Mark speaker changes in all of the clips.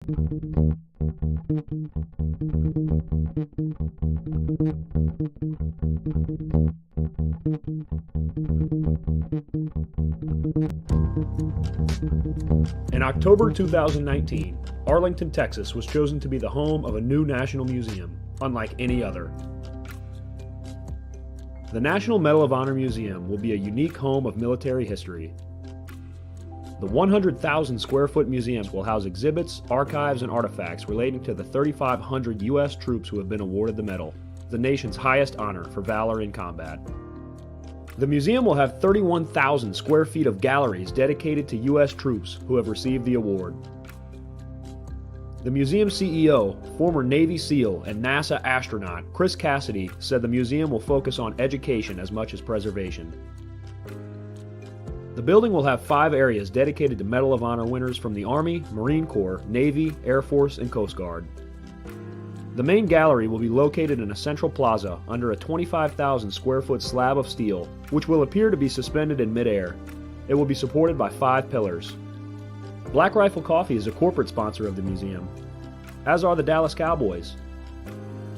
Speaker 1: In October 2019, Arlington, Texas was chosen to be the home of a new national museum, unlike any other. The National Medal of Honor Museum will be a unique home of military history. The 100,000 square foot museums will house exhibits, archives, and artifacts relating to the 3,500 U.S. troops who have been awarded the medal, the nation's highest honor for valor in combat. The museum will have 31,000 square feet of galleries dedicated to U.S. troops who have received the award. The museum CEO, former Navy SEAL and NASA astronaut Chris Cassidy, said the museum will focus on education as much as preservation. The building will have 5 areas dedicated to Medal of Honor winners from the Army, Marine Corps, Navy, Air Force, and Coast Guard. The main gallery will be located in a central plaza under a 25,000 square foot slab of steel, which will appear to be suspended in midair. It will be supported by 5 pillars. Black Rifle Coffee is a corporate sponsor of the museum, as are the Dallas Cowboys.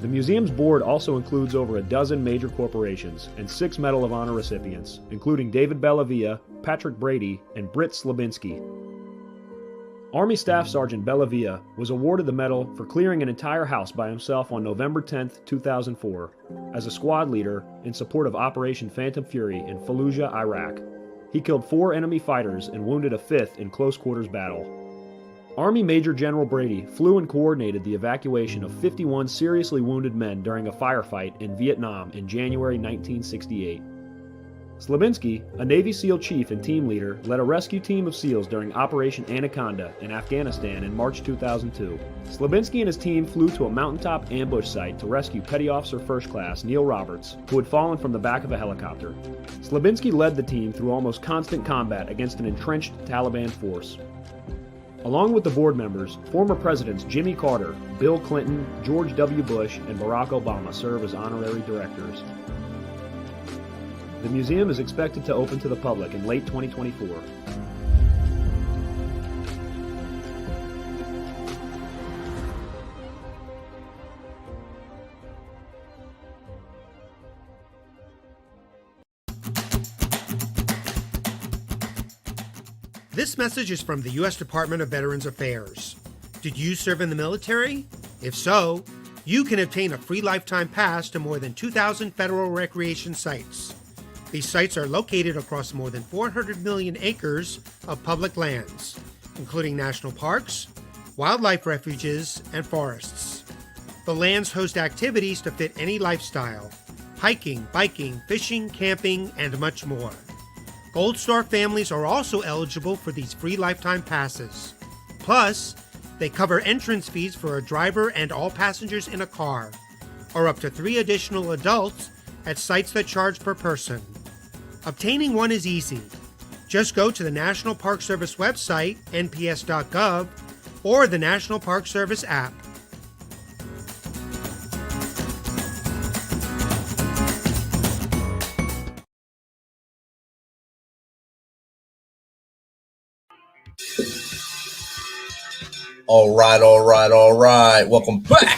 Speaker 1: The museum's board also includes over a dozen major corporations and 6 Medal of Honor recipients, including David Bellavia, Patrick Brady, and Britt Slabinski. Army Staff Sergeant Bellavia was awarded the medal for clearing an entire house by himself on November 10, 2004, as a squad leader in support of Operation Phantom Fury in Fallujah, Iraq. He killed 4 enemy fighters and wounded a 5th in close quarters battle. Army Major General Brady flew and coordinated the evacuation of 51 seriously wounded men during a firefight in Vietnam in January 1968. Slabinski, a Navy SEAL chief and team leader, led a rescue team of SEALs during Operation Anaconda in Afghanistan in March 2002. Slabinski and his team flew to a mountaintop ambush site to rescue Petty Officer First Class Neil Roberts, who had fallen from the back of a helicopter. Slabinski led the team through almost constant combat against an entrenched Taliban force. Along with the board members, former presidents Jimmy Carter, Bill Clinton, George W. Bush, and Barack Obama serve as honorary directors. The museum is expected to open to the public in late 2024.
Speaker 2: This message is from the U.S. Department of Veterans Affairs. Did you serve in the military? If so, you can obtain a free lifetime pass to more than 2,000 federal recreation sites. These sites are located across more than 400 million acres of public lands, including national parks, wildlife refuges, and forests. The lands host activities to fit any lifestyle: hiking, biking, fishing, camping, and much more. Gold Star families are also eligible for these free lifetime passes. Plus, they cover entrance fees for a driver and all passengers in a car, or up to 3 additional adults at sites that charge per person. Obtaining one is easy. Just go to the National Park Service website, nps.gov, or the National Park Service app.
Speaker 3: All right. Welcome back.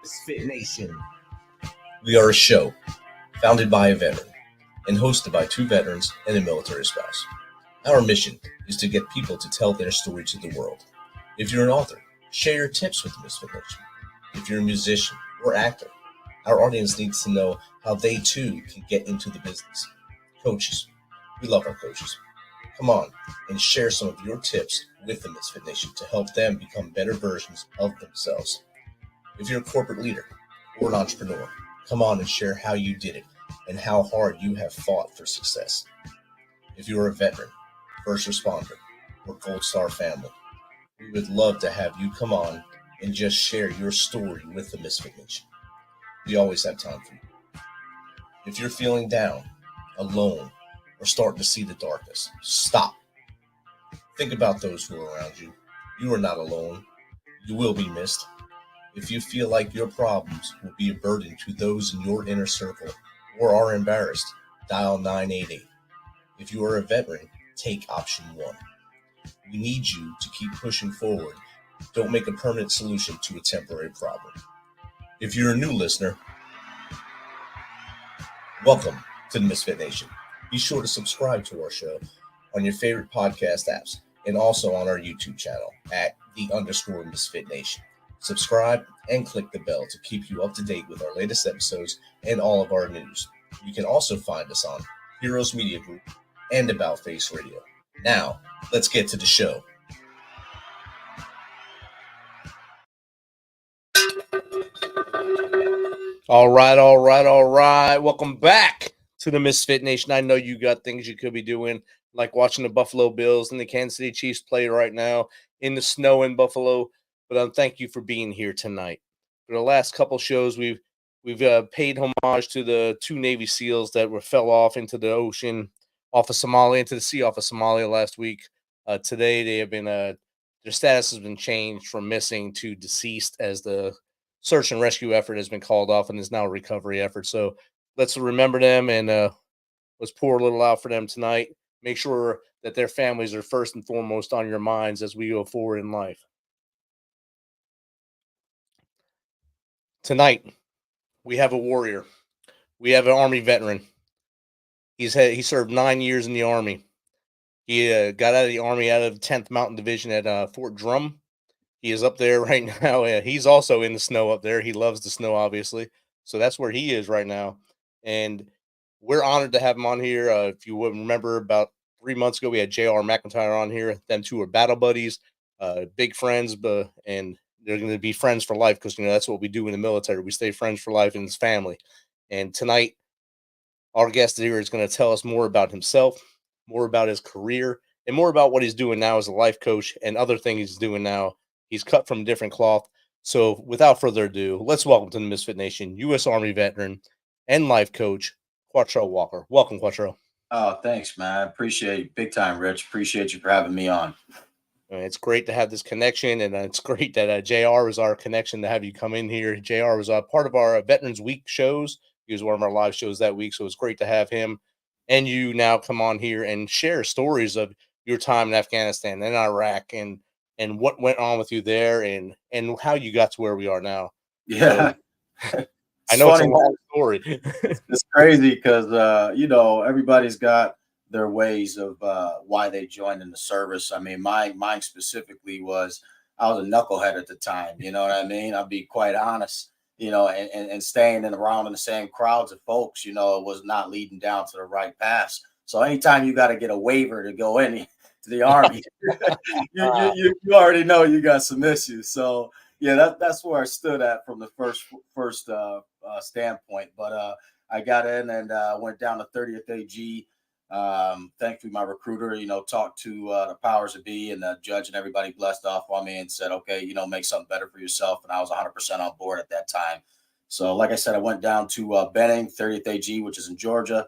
Speaker 3: MisFitNation. We are a show founded by a veteran and hosted by 2 veterans and a military spouse. Our mission is to get people to tell their story to the world. If you're an author, share your tips with MisFitNation. If you're a musician or actor, our audience needs to know how they too can get into the business. Coaches, we love our coaches. Come on and share some of your tips with the Misfit Nation to help them become better versions of themselves. If you're a corporate leader or an entrepreneur, come on and share how you did it and how hard you have fought for success. If you're a veteran, first responder, or Gold Star family, we would love to have you come on and just share your story with the Misfit Nation. We always have time for you. If you're feeling down, alone, or starting to see the darkness, stop. Think about those who are around you. You are not alone. You will be missed. If you feel like your problems will be a burden to those in your inner circle or are embarrassed, dial 988. If you are a veteran, take option 1. We need you to keep pushing forward. Don't make a permanent solution to a temporary problem. If you're a new listener, welcome to the Misfit Nation. Be sure to subscribe to our show on your favorite podcast apps and also on our YouTube channel at @Misfit Nation. Subscribe and click the bell to keep you up to date with our latest episodes and all of our news. You can also find us on Heroes Media Group and About Face Radio. Now, let's get to the show. All right. Welcome back to the Misfit Nation. I know you got things you could be doing, like watching the Buffalo Bills and the Kansas City Chiefs play right now in the snow in Buffalo. But thank you for being here tonight. For the last couple shows, we've paid homage to the 2 Navy SEALs that fell off into the ocean, off of Somalia, into the sea off of Somalia last week. Today, they have been their status has been changed from missing to deceased, as the search and rescue effort has been called off and is now a recovery effort. So let's remember them and let's pour a little out for them tonight. Make sure that their families are first and foremost on your minds as we go forward in life. Tonight, we have a warrior. We have an Army veteran. He served 9 years in the Army. He got out of the Army out of the 10th Mountain Division at Fort Drum. He is up there right now. He's also in the snow up there. He loves the snow, obviously. So that's where he is right now. And we're honored to have him on here. If you would remember, about 3 months ago, we had J.R. McIntyre on here. Them two are battle buddies, big friends, and they're going to be friends for life because, that's what we do in the military. We stay friends for life and his family. And tonight, our guest here is going to tell us more about himself, more about his career, and more about what he's doing now as a life coach and other things he's doing now. He's cut from different cloth. So without further ado, let's welcome to the Misfit Nation, U.S. Army veteran and life coach, Quatrell Walker. Welcome, Quatrell.
Speaker 4: Oh, thanks, man. I appreciate it. Big time, Rich. Appreciate you for having me on.
Speaker 1: It's great to have this connection, and it's great that JR was our connection to have you come in here. JR was part of our Veterans Week shows. He was one of our live shows that week, so it's great to have him and you now come on here and share stories of your time in Afghanistan and Iraq and what went on with you there and how you got to where we are now.
Speaker 4: Yeah.
Speaker 1: So, I know it's a long story.
Speaker 4: It's crazy because, everybody's got their ways of why they joined in the service. I mean, mine specifically was I was a knucklehead at the time. You know what I mean? I'll be quite honest, and staying around in the same crowds of folks, was not leading down to the right path. So anytime you got to get a waiver to go in to the Army, you already know you got some issues. So yeah, that's where I stood at from the first standpoint. But I got in and went down to 30th AG. Thankfully, my recruiter, talked to the powers that be, and the judge and everybody blessed off on me and said, okay, make something better for yourself. And I was 100% on board at that time. So like I said, I went down to Benning, 30th AG, which is in Georgia,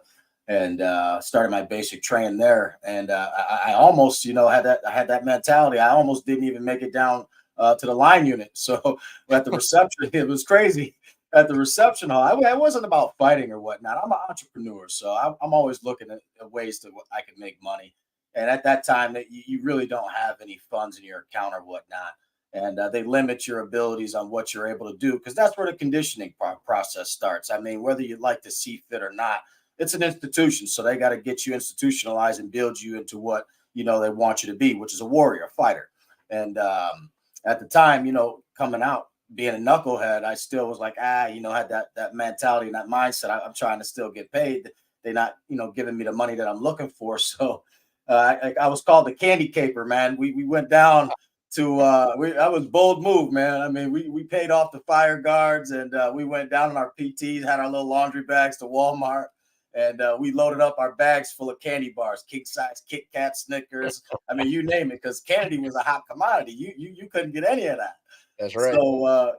Speaker 4: and started my basic training there. And I almost, had that mentality. I almost didn't even make it down to the line unit. So at the reception, it was crazy. At the reception hall, it wasn't about fighting or whatnot. I'm an entrepreneur, so I'm always looking at ways to I can make money. And at that time, you really don't have any funds in your account or whatnot. And they limit your abilities on what you're able to do, because that's where the conditioning process starts. I mean, whether you like to see fit or not, it's an institution. So they got to get you institutionalized and build you into what, they want you to be, which is a warrior, a fighter. And at the time, coming out, being a knucklehead, I still was like, had that mentality and that mindset. I'm trying to still get paid. They're not, giving me the money that I'm looking for. So I was called the candy caper, man. We went down to, that was bold move, man. I mean, we paid off the fire guards and we went down on our PTs, had our little laundry bags to Walmart. And we loaded up our bags full of candy bars, king size, Kit Kat, Snickers. I mean, you name it, because candy was a hot commodity. You couldn't get any of that.
Speaker 1: That's right.
Speaker 4: So,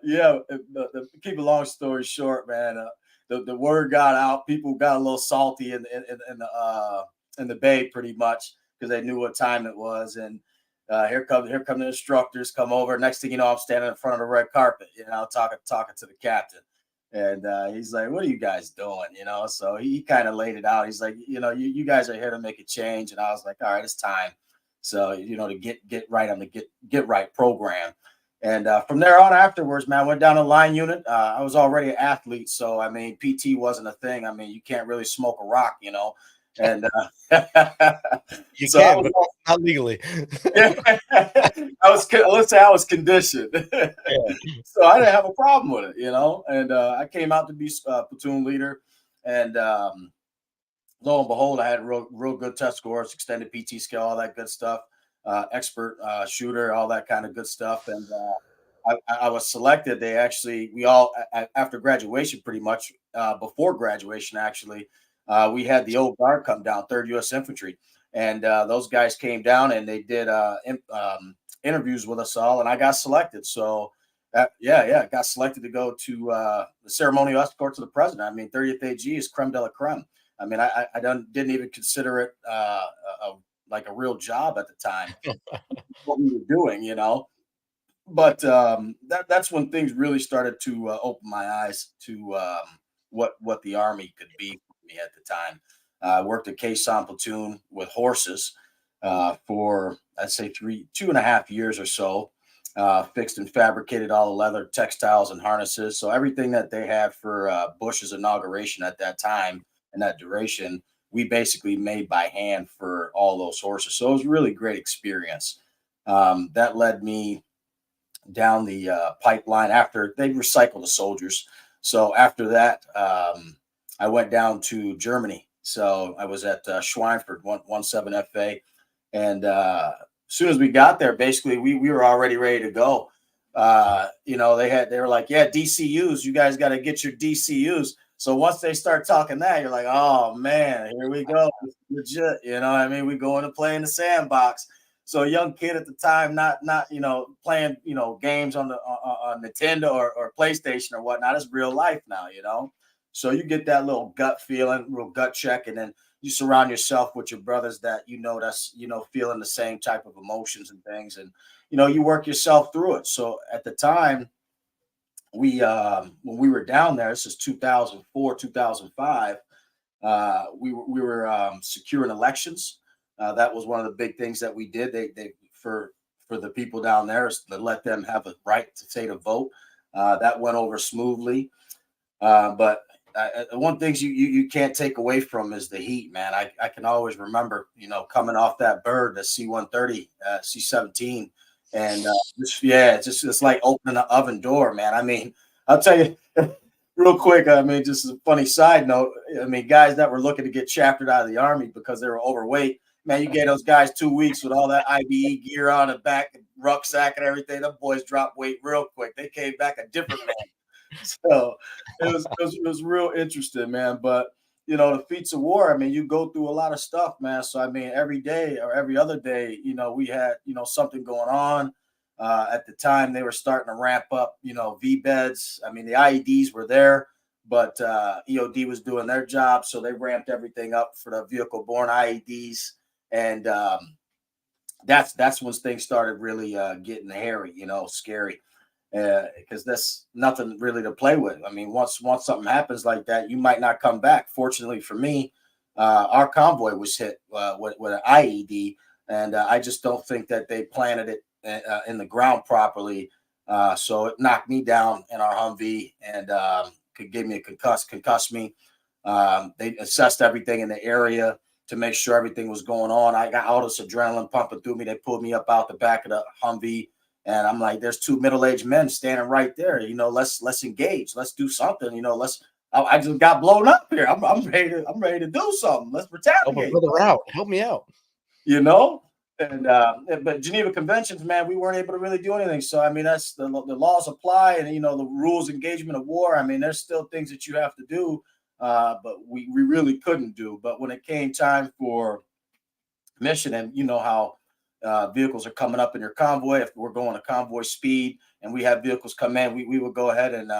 Speaker 4: keep a long story short, man, the word got out. People got a little salty in the Bay pretty much, because they knew what time it was. And here come the instructors come over. Next thing you know, I'm standing in front of the red carpet, talking to the captain. And he's like, what are you guys doing? So he kind of laid it out. He's like, you guys are here to make a change. And I was like, all right, it's time. So, to get right on the get right program. And from there on afterwards, man, I went down to line unit. I was already an athlete. So, I mean, PT wasn't a thing. I mean, you can't really smoke a rock, And
Speaker 5: You
Speaker 4: so
Speaker 5: can, but not legally.
Speaker 4: let's say I was conditioned.
Speaker 5: Yeah.
Speaker 4: So I didn't have a problem with it, And I came out to be platoon leader. And lo and behold, I had real good test scores, extended PT scale, all that good stuff, expert shooter, all that kind of good stuff. And I was selected. We all, after graduation, pretty much before graduation, actually, we had the old guard come down, 3rd U.S. Infantry. And those guys came down and they did interviews with us all. And I got selected. So, got selected to go to the ceremonial escort to the president. I mean, 30th AG is creme de la creme. I mean, I didn't even consider it like a real job at the time, what we were doing, But that's when things really started to open my eyes to what the Army could be for me at the time. I worked at Quatrell platoon with horses for, I'd say, 2.5 years or so. Fixed and fabricated all the leather, textiles, and harnesses. So everything that they had for Bush's inauguration at that time and that duration, we basically made by hand for all those horses. So it was a really great experience. That led me down the pipeline after they recycled the soldiers. So after that, I went down to Germany. So I was at Schweinfurt, 17 FA. And as soon as we got there, basically we were already ready to go. They were like, yeah, DCUs, you guys got to get your DCUs. So once they start talking that, you're like, oh man, here we go. It's legit. We going to play in the sandbox. So a young kid at the time, not playing, games on Nintendo or PlayStation or whatnot. It's real life now, So you get that little gut feeling, real gut check, and then you surround yourself with your brothers that that's feeling the same type of emotions and things, and you work yourself through it. So at the time, we when we were down there, this is 2004, 2005. We were securing elections. That was one of the big things that we did. They for the people down there is to let them have a right to say to vote. That went over smoothly, but one thing you can't take away from is the heat, man. I can always remember, coming off that bird, the C-130, C-17, and it's like opening an oven door, man. I mean, I'll tell you real quick. I mean, just a funny side note. I mean, guys that were looking to get chaptered out of the Army because they were overweight, man, you gave those guys 2 weeks with all that IBE gear on the back, rucksack and everything. The boys dropped weight real quick. They came back a different man. So it was real interesting, man. But the feats of war, I mean, you go through a lot of stuff, man. So I mean, every day or every other day, we had something going on. At the time, they were starting to ramp up, V beds. I mean, the IEDs were there, but EOD was doing their job, so they ramped everything up for the vehicle-borne IEDs, and that's when things started really getting hairy, scary. Because that's nothing really to play with. I mean, once something happens like that, you might not come back. Fortunately for me, our convoy was hit with an IED, and I just don't think that they planted it in the ground properly. So it knocked me down in our Humvee and could give me a concuss me. They assessed everything in the area to make sure everything was going on. I got all this adrenaline pumping through me. They pulled me up out the back of the Humvee. And I'm like, there's 2 middle-aged men standing right there. Let's engage. Let's do something. I just got blown up here. I'm ready to do something. Let's retaliate.
Speaker 5: Help me out.
Speaker 4: And but Geneva Conventions, man, we weren't able to really do anything. So I mean, that's the laws apply, and the rules engagement of war. I mean, there's still things that you have to do, but we really couldn't do. But when it came time for mission, and how vehicles are coming up in your convoy. If we're going to convoy speed and we have vehicles come in, we would go ahead and,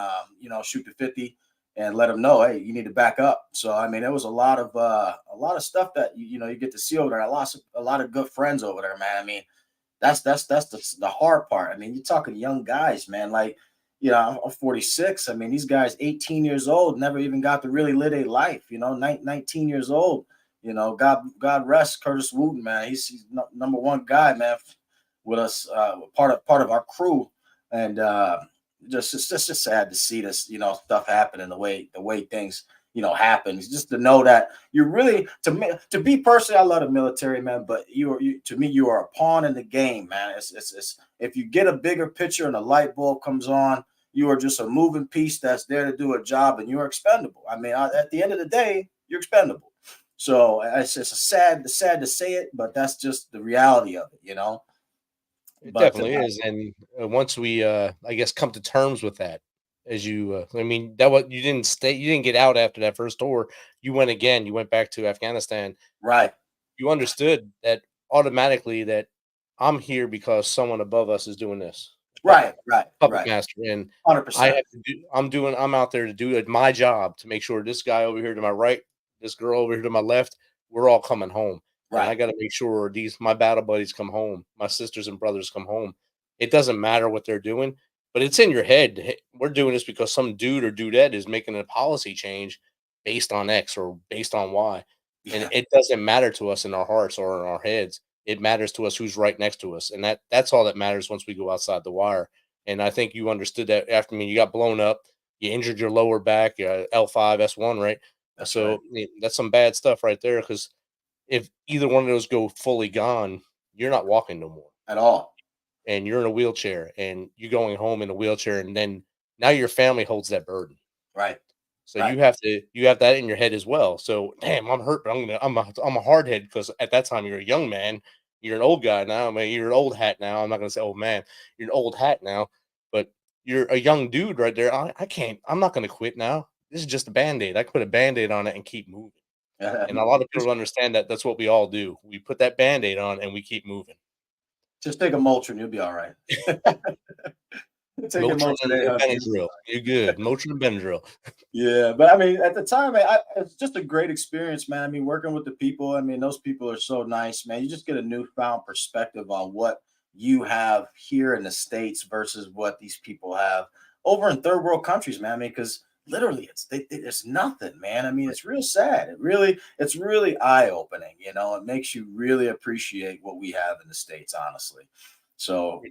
Speaker 4: shoot to 50 and let them know, hey, you need to back up. So, I mean, it was a lot of stuff that, you get to see over there. I lost a lot of good friends over there, man. I mean, that's the hard part. I mean, you're talking young guys, man, like, I'm 46. I mean, these guys, 18 years old, never even got to really live a life, 19 years old. You know, God rest Curtis Wooten, man. He's number one guy, man, with us, part of our crew, and it's just sad to see this, you know, stuff happening the way things, you know, happen. It's just to know that you're really, to be personally, I love the military, man, but to me, you are a pawn in the game, man. It's if you get a bigger picture and a light bulb comes on, you are just a moving piece that's there to do a job, and you're expendable. I mean, at the end of the day, you're expendable. So it's just sad to say it, but that's just the reality of it, you know.
Speaker 5: It
Speaker 4: But
Speaker 5: definitely is. And once we, I guess, come to terms with that, as you, I mean, that what you didn't get out after that first tour. You went again. You went back to Afghanistan.
Speaker 4: right,
Speaker 5: You understood that automatically that I'm here because someone above us is doing this. Puppet
Speaker 4: right,
Speaker 5: master, and
Speaker 4: 100%.
Speaker 5: I'm out there to do my job to make sure this guy over here to my right, this girl over here to my left, we're all coming home. And I
Speaker 4: Right,
Speaker 5: got to make sure my battle buddies come home, my sisters and brothers come home. It doesn't matter what they're doing, but it's in your head. Hey, we're doing this because some dude or dudette is making a policy change based on X or based on Y. And
Speaker 4: yeah,
Speaker 5: it doesn't matter to us in our hearts or in our heads. It matters to us who's right next to us. And that's all that matters once we go outside the wire. And I think you understood that after you got blown up, you injured your lower back, L5, S1, right?
Speaker 4: that's right,
Speaker 5: So that's some bad stuff right there. Because if either one of those go fully gone, you're not walking no more,
Speaker 4: at all.
Speaker 5: and you're in a wheelchair, and you're going home in a wheelchair, and then now your family holds that burden.
Speaker 4: Right,
Speaker 5: So
Speaker 4: right,
Speaker 5: you have that in your head as well. So damn, I'm hurt, but I'm a hard head because at that time you're a young man, you're an old guy now. I mean, you're an old hat now. I'm not gonna say old man, you're an old hat now, but you're a young dude right there. I can't. I'm not gonna quit now. This is just a band-aid. I can put a band-aid on it and keep moving. And a lot of people
Speaker 4: just
Speaker 5: don't understand that that's what we all do. We put that band-aid on and we keep moving.
Speaker 4: just take a Motrin, you'll be all right. Take a
Speaker 5: Motrin
Speaker 4: Motrin
Speaker 5: and
Speaker 4: 800, you'll be
Speaker 5: Benadryl. You're good. Motrin and Benadryl.
Speaker 4: Yeah, but I mean, at the time, it's just a great experience, man. I mean, working with the people, I mean, those people are so nice, man. You just get a newfound perspective on what you have here in the States versus what these people have over in third world countries, man. I mean, because literally, it's nothing, man. I mean, it's real sad. It's really eye opening. You know, it makes you really appreciate what we have in the States, honestly. So,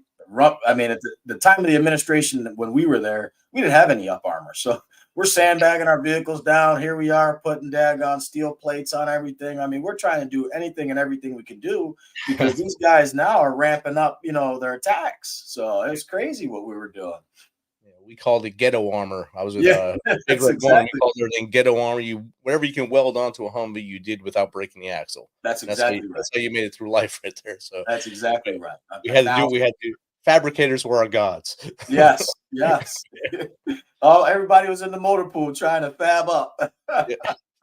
Speaker 4: I mean, at the time of the administration when we were there, we didn't have any up armor, so we're sandbagging our vehicles down. Here we are putting daggone steel plates on everything. I mean, we're trying to do anything and everything we can do because these guys now are ramping up, you know, their attacks. So it's crazy what we were doing.
Speaker 5: Yeah, we called it ghetto armor. I was with
Speaker 4: Yeah,
Speaker 5: Big
Speaker 4: that's
Speaker 5: Red One. We
Speaker 4: exactly
Speaker 5: called everything ghetto armor. Whatever you can weld onto a Humvee, you did without breaking the axle.
Speaker 4: that's exactly right.
Speaker 5: That's how you made it through life right there. So
Speaker 4: That's exactly right.
Speaker 5: we had to do what we had to. Fabricators were our gods.
Speaker 4: Yes, yes. Oh, everybody was in the motor pool trying to fab up.
Speaker 5: Yeah.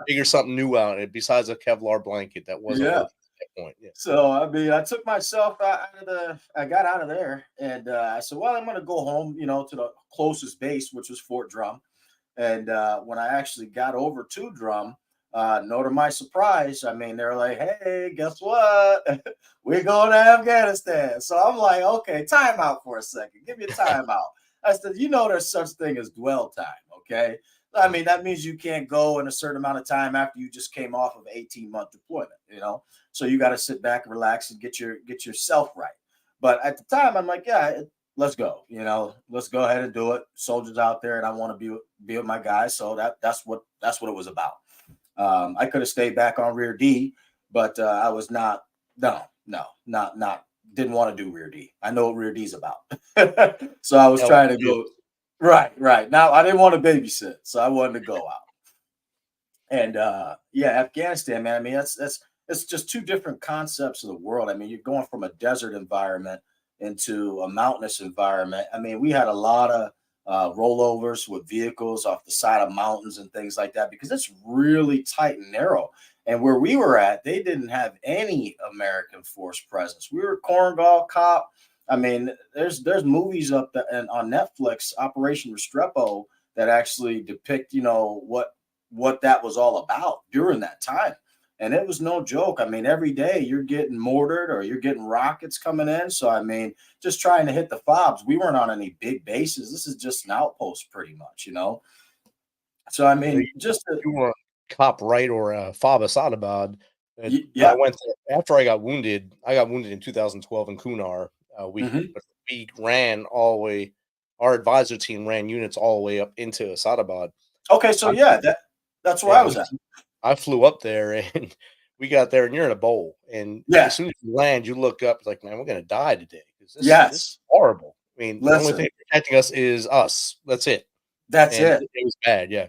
Speaker 5: Figure something new out besides a Kevlar blanket that wasn't
Speaker 4: Yeah.
Speaker 5: working at that point. Yeah.
Speaker 4: So I mean, I took myself I got out of there, and I said, "Well, I'm going to go home, you know, to the closest base, which was Fort Drum." And when I actually got over to Drum, no, to my surprise, I mean, they're like, "Hey, guess what? We're going to Afghanistan." So I'm like, "Okay, time out for a second. Give me a timeout." I said, "You know, there's such thing as dwell time, okay?" I mean, that means you can't go in a certain amount of time after you just came off of 18-month deployment, you know. So you got to sit back and relax and get yourself right. But at the time, I'm like, yeah, let's go. You know, let's go ahead and do it. Soldiers out there, and I want to be with my guys. So that's what it was about. I could have stayed back on rear D, but I was not. No, not. Didn't want to do rear D. I know what rear D is about. So I was trying to go. Right. Now I didn't want to babysit, so I wanted to go out. And yeah, Afghanistan, man. I mean, it's just two different concepts of the world. I mean, you're going from a desert environment into a mountainous environment. I mean, we had a lot of rollovers with vehicles off the side of mountains and things like that because it's really tight and narrow. And where we were at, they didn't have any American force presence. We were Korengal Cop. I mean, there's movies up there and on Netflix, Operation Restrepo, that actually depict, you know, what that was all about during that time. And it was no joke. I mean, every day you're getting mortared or you're getting rockets coming in. So, I mean, just trying to hit the FOBs. We weren't on any big bases. This is just an outpost pretty much, you know? So, I mean, just
Speaker 5: you were cop right or FOB Asadabad.
Speaker 4: Yeah.
Speaker 5: I went there, after I got wounded. I got wounded in 2012 in Kunar.
Speaker 4: Mhm.
Speaker 5: We ran all the way. Our advisor team ran units all the way up into Asadabad.
Speaker 4: Okay, so yeah, that's where I was at.
Speaker 5: I flew up there and we got there, and you're in a bowl. And
Speaker 4: Yeah.
Speaker 5: as soon as you land, you look up, it's like, man, we're gonna die today because this is
Speaker 4: Yes.
Speaker 5: horrible. I mean, the only
Speaker 4: Listen,
Speaker 5: thing protecting us is us. That's it.
Speaker 4: that's
Speaker 5: And
Speaker 4: it.
Speaker 5: it was bad. Yeah.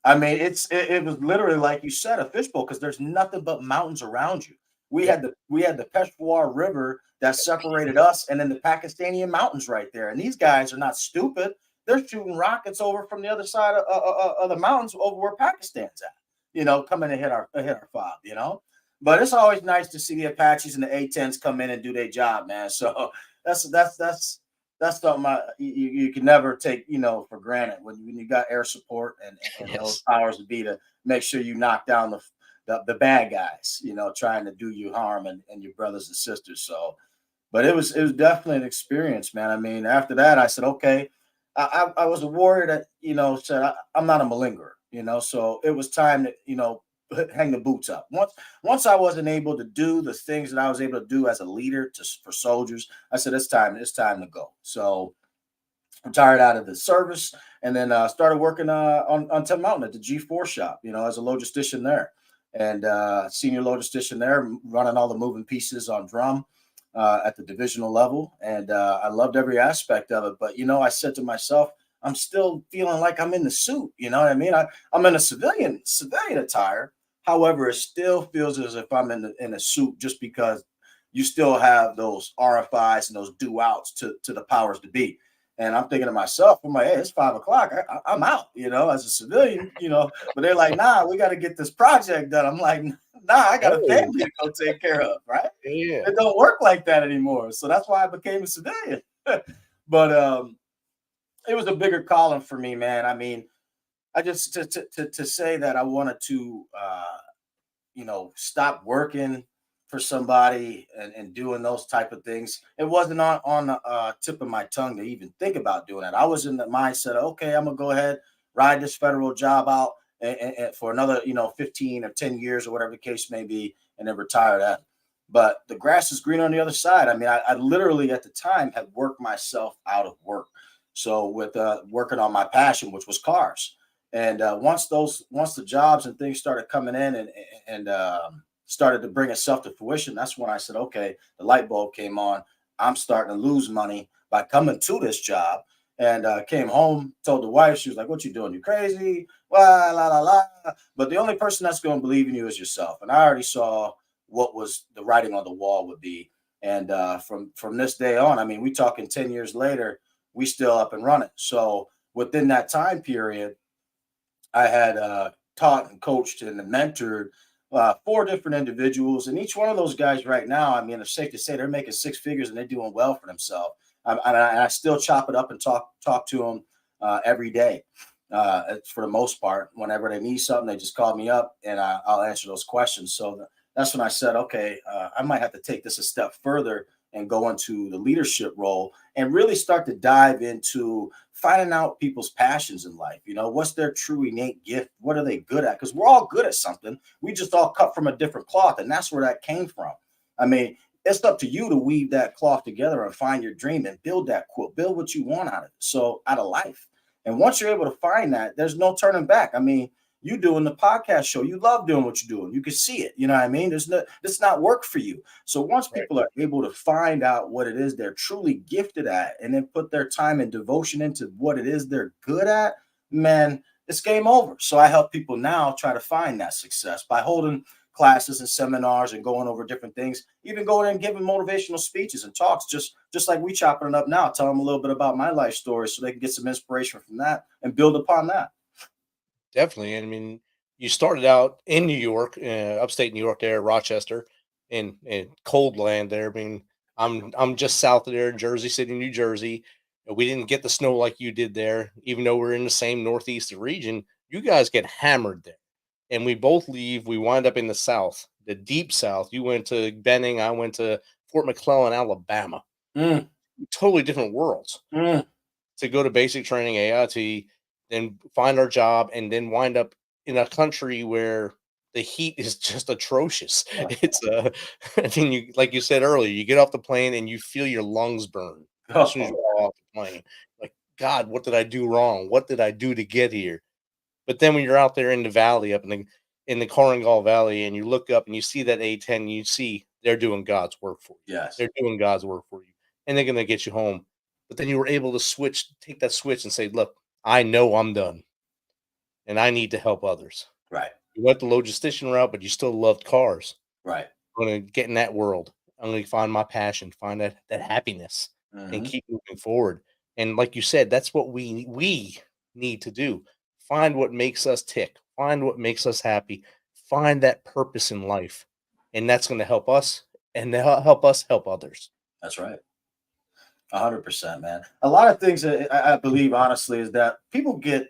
Speaker 4: I mean, it was literally like you said, a fishbowl because there's nothing but mountains around you. We
Speaker 5: Yep.
Speaker 4: had the Peshawar River that separated us, and then the Pakistani mountains right there. And these guys are not stupid; they're shooting rockets over from the other side of the mountains over where Pakistan's at. You know, coming to hit our FOB. You know, but it's always nice to see the Apaches and the A-10s come in and do their job, man. So that's something you can never take, for granted when you got air support and
Speaker 5: Yes.
Speaker 4: those powers to be to make sure you knock down the bad guys, trying to do you harm and your brothers and sisters. So, but it was definitely an experience, man. I mean, after that, I said, okay, I was a warrior that, said I'm not a malingerer, so it was time to, hang the boots up. Once I wasn't able to do the things that I was able to do as a leader for soldiers, I said it's time to go. So retired out of the service and then started working on 10 Mountain at the G4 shop, as a logistician there, and senior logistician there, running all the moving pieces on drum at the divisional level. And I loved every aspect of it. But, I said to myself, I'm still feeling like I'm in the suit. You know what I mean? I'm in a civilian attire. However, it still feels as if I'm in a suit just because you still have those RFIs and those due outs to the powers to be. And I'm thinking to myself, I'm like, hey, it's 5 o'clock. I'm out, as a civilian, but they're like, nah, we got to get this project done. I'm like, nah, I got a family to go take care of, right?
Speaker 5: Yeah.
Speaker 4: It don't work like that anymore. So that's why I became a civilian. But it was a bigger calling for me, man. I mean, I just to say that I wanted to, stop working for somebody and doing those type of things. It wasn't on the tip of my tongue to even think about doing that. I was in the mindset of, okay, I'm gonna go ahead, ride this federal job out and for another, 15 or 10 years or whatever the case may be, and then retire that. But the grass is green on the other side. I mean, I literally at the time had worked myself out of work. So with working on my passion, which was cars. And once the jobs and things started coming in and started to bring itself to fruition, that's when I said, okay, the light bulb came on. I'm starting to lose money by coming to this job. And came home, told the wife, she was like, what you doing? You crazy? La, la, la, la. But the only person that's going to believe in you is yourself. And I already saw what was the writing on the wall would be. And from this day on, I mean, we talking 10 years later, we still up and running. So within that time period, I had taught and coached and mentored 4 different individuals. And each one of those guys right now, I mean, it's safe to say they're making 6 figures and they're doing well for themselves. I still chop it up and talk to them every day. For the most part, whenever they need something, they just call me up and I'll answer those questions. So that's when I said, okay, I might have to take this a step further and go into the leadership role and really start to dive into finding out people's passions in life. What's their true innate gift? What are they good at? Because we're all good at something. We just all cut from a different cloth. And that's where that came from. I mean, it's up to you to weave that cloth together and find your dream and build that quilt, build what you want out of it. So out of life. And once you're able to find that, there's no turning back. I mean, you doing the podcast show, you love doing what you're doing. You can see it. You know what I mean? It's not work for you. So once people are able to find out what it is they're truly gifted at and then put their time and devotion into what it is they're good at, man, it's game over. So I help people now try to find that success by holding classes and seminars and going over different things, even going and giving motivational speeches and talks, just like we chopping it up now, tell them a little bit about my life story so they can get some inspiration from that and build upon that.
Speaker 5: Definitely. I mean, you started out in New York, upstate New York, there, Rochester, in cold land there. I mean, I'm just south of there in Jersey City, New Jersey. We didn't get the snow like you did there, even though we're in the same northeastern region. You guys get hammered there, and we both leave. We wind up in the South, the deep South. You went to Benning, I went to Fort McClellan, Alabama. Totally different worlds. To go to basic training, AIT, then find our job, and then wind up in a country where the heat is just atrocious.
Speaker 4: Oh,
Speaker 5: It's I mean, you like you said earlier, you get off the plane and you feel your lungs burn as soon as you
Speaker 4: oh,
Speaker 5: get off the plane. Like, God, what did I do wrong? What did I do to get here? But then when you're out there in the valley, up in the Korengal Valley, and you look up and you see that A-10, you see they're doing God's work for you.
Speaker 4: yes,
Speaker 5: They're doing God's work for you, and they're gonna get you home. But then you were able to take that switch, and say, "Look, I know I'm done, and I need to help others."
Speaker 4: right,
Speaker 5: You went the logistician route, but you still loved cars.
Speaker 4: right.
Speaker 5: I'm gonna get in that world. I'm gonna find my passion, find that happiness, and
Speaker 4: Hmm.
Speaker 5: keep moving forward. And like you said, that's what we need to do. Find what makes us tick. Find what makes us happy. Find that purpose in life, and that's going to help us, and help us help others.
Speaker 4: That's right. 100%, man. A lot of things that I believe, honestly, is that people get,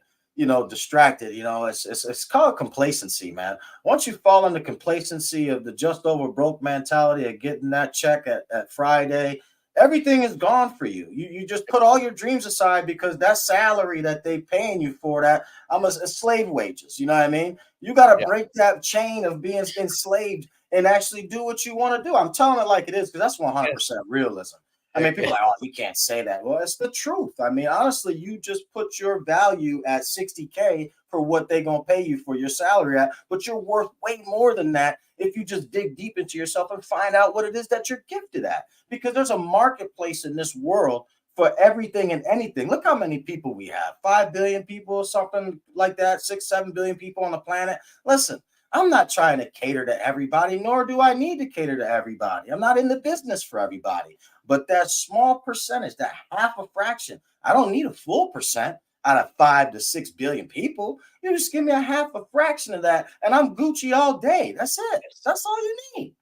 Speaker 4: distracted. It's called complacency, man. Once you fall into complacency of the just over broke mentality of getting that check at Friday, everything is gone for you. You just put all your dreams aside because that salary that they paying you for that, I'm a slave wages. You know what I mean? You got to
Speaker 5: Yeah,
Speaker 4: break that chain of being enslaved and actually do what you want to do. I'm telling it like it is because that's
Speaker 5: yes.
Speaker 4: 100% realism. I mean, people are like, oh, you can't say that. Well, it's the truth. I mean, honestly, you just put your value at 60K for what they're going to pay you for your salary at, but you're worth way more than that if you just dig deep into yourself and find out what it is that you're gifted at. Because there's a marketplace in this world for everything and anything. Look how many people we have, 5 billion people, something like that, 6, 7 billion people on the planet. Listen, I'm not trying to cater to everybody, nor do I need to cater to everybody. I'm not in the business for everybody. But that small percentage, that half a fraction, I don't need a full percent out of 5 to 6 billion people. You just give me a half a fraction of that, and I'm Gucci all day. That's it. That's all you need.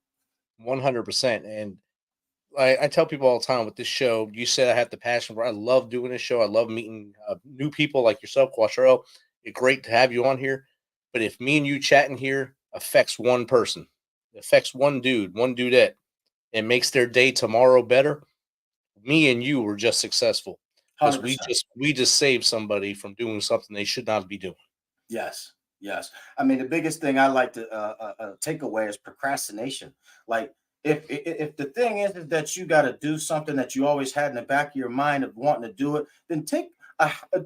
Speaker 5: 100%. And I tell people all the time with this show, you said I have the passion for. I love doing this show. I love meeting new people like yourself, Quatrell. It's great to have you on here. But if me and you chatting here affects one person, affects one dude, one dudette, and makes their day tomorrow better, me and you were just successful because
Speaker 4: 100%.
Speaker 5: we just saved somebody from doing something they should not be doing.
Speaker 4: Yes. Yes. I mean, the biggest thing I like to take away is procrastination. Like, if the thing is that you got to do something that you always had in the back of your mind of wanting to do it, then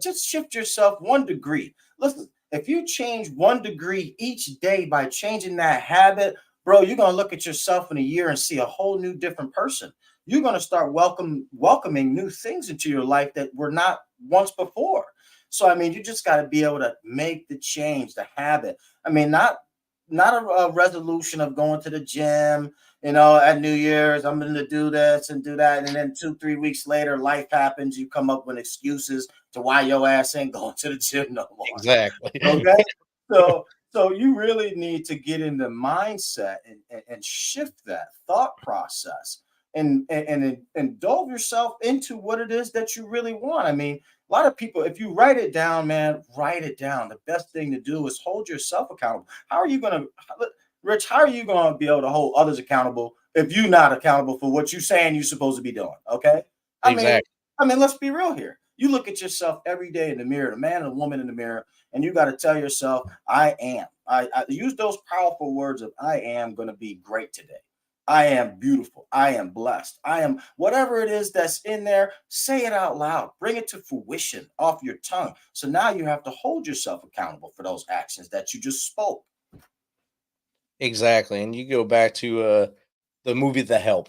Speaker 4: just shift yourself 1 degree. Listen, if you change 1 degree each day by changing that habit, bro, you're gonna look at yourself in a year and see a whole new different person. You're gonna start welcoming new things into your life that were not once before. So I mean, you just got to be able to make the change, the habit. I mean, not a resolution of going to the gym, at New Year's, I'm going to do this and do that. And then 2, 3 weeks later, life happens. You come up with excuses to why your ass ain't going to the gym no more.
Speaker 5: Exactly.
Speaker 4: Okay. So you really need to get in the mindset and shift that thought process and indulge yourself into what it is that you really want. I mean, a lot of people, if you write it down, man, write it down. The best thing to do is hold yourself accountable. How are you going to, Rich, how are you going to be able to hold others accountable if you're not accountable for what you're saying you're supposed to be doing? Okay. I mean,
Speaker 5: Exactly.
Speaker 4: let's be real here. You look at yourself every day in the mirror, the man and the woman in the mirror, and you got to tell yourself, I am. I use those powerful words of I am going to be great today. I am beautiful. I am blessed. I am whatever it is that's in there. Say it out loud. Bring it to fruition off your tongue. So now you have to hold yourself accountable for those actions that you just spoke.
Speaker 5: Exactly. And you go back to the movie The Help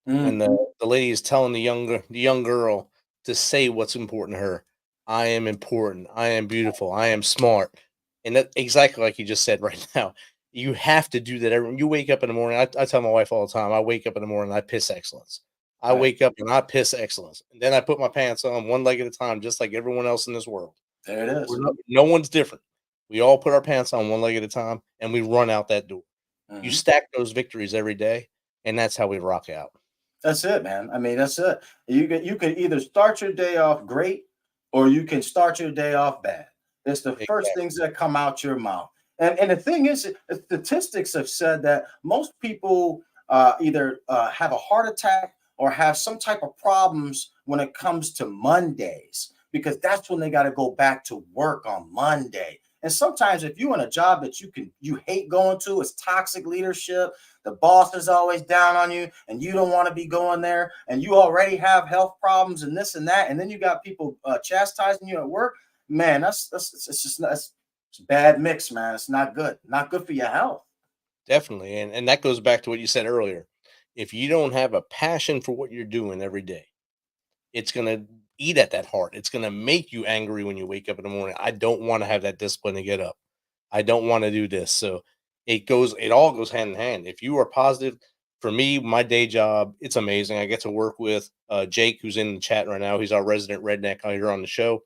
Speaker 5: when
Speaker 4: Mm,
Speaker 5: the lady is telling the young girl to say what's important to her. I am important. I am beautiful. I am smart. And that exactly like you just said right now. You have to do that. You wake up in the morning. I tell my wife all the time. I wake up in the morning. I piss excellence. I
Speaker 4: right.
Speaker 5: wake up and I piss excellence. And then I put my pants on one leg at a time, just like everyone else in this world.
Speaker 4: There it is.
Speaker 5: No one's different. We all put our pants on one leg at a time, and we run out that door. You
Speaker 4: Mhm.
Speaker 5: stack those victories every day, and that's how we rock out.
Speaker 4: That's it, man. I mean, that's it. You can either start your day off great or you can start your day off bad. It's the first
Speaker 5: Exactly.
Speaker 4: things that come out your mouth. And the thing is, statistics have said that most people either have a heart attack or have some type of problems when it comes to Mondays, because that's when they got to go back to work on Monday. And sometimes if you're in a job that you hate going to, it's toxic leadership, the boss is always down on you and you don't want to be going there, and you already have health problems and this and that, and then you got people chastising you at work, man, it's a bad mix, man. It's not good for your health.
Speaker 5: Definitely. And that goes back to what you said earlier. If you don't have a passion for what you're doing every day, it's going to eat at that heart. It's going to make you angry when you wake up in the morning. I don't want to have that discipline to get up. I don't want to do this. So it all goes hand in hand. If you are positive, for me, my day job, it's amazing. I get to work with Jake, who's in the chat right now. He's our resident redneck out here on the show.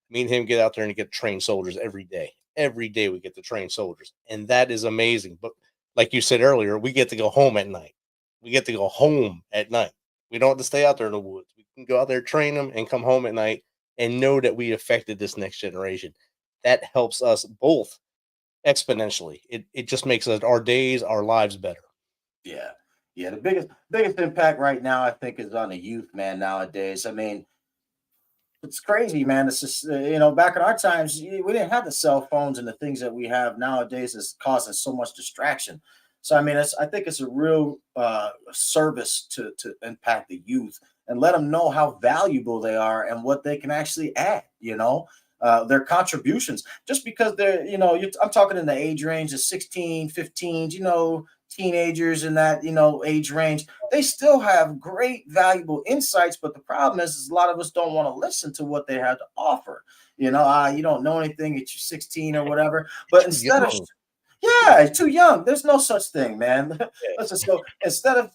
Speaker 5: Me and him get out there and get trained soldiers every day. Every day we get to train soldiers, and that is amazing. But like you said earlier, we get to go home at night. We get to go home at night. We don't have to stay out there in the woods. We can go out there, train them, and come home at night and know that we affected this next generation. That helps us both exponentially. It just makes our days, our lives better.
Speaker 4: Yeah. Yeah. The biggest impact right now, I think, is on the youth, man, nowadays. I mean, it's crazy, man. It's just, back in our times, we didn't have the cell phones and the things that we have nowadays is causing so much distraction. So, I mean, I think it's a real service to impact the youth and let them know how valuable they are and what they can actually add, their contributions. Just because they're, I'm talking in the age range of 16, 15, teenagers in that, age range, they still have great, valuable insights. But the problem is a lot of us don't want to listen to what they have to offer. You don't know anything at 16 or whatever. But instead of it's too young. There's no such thing, man. Let's just go. Instead of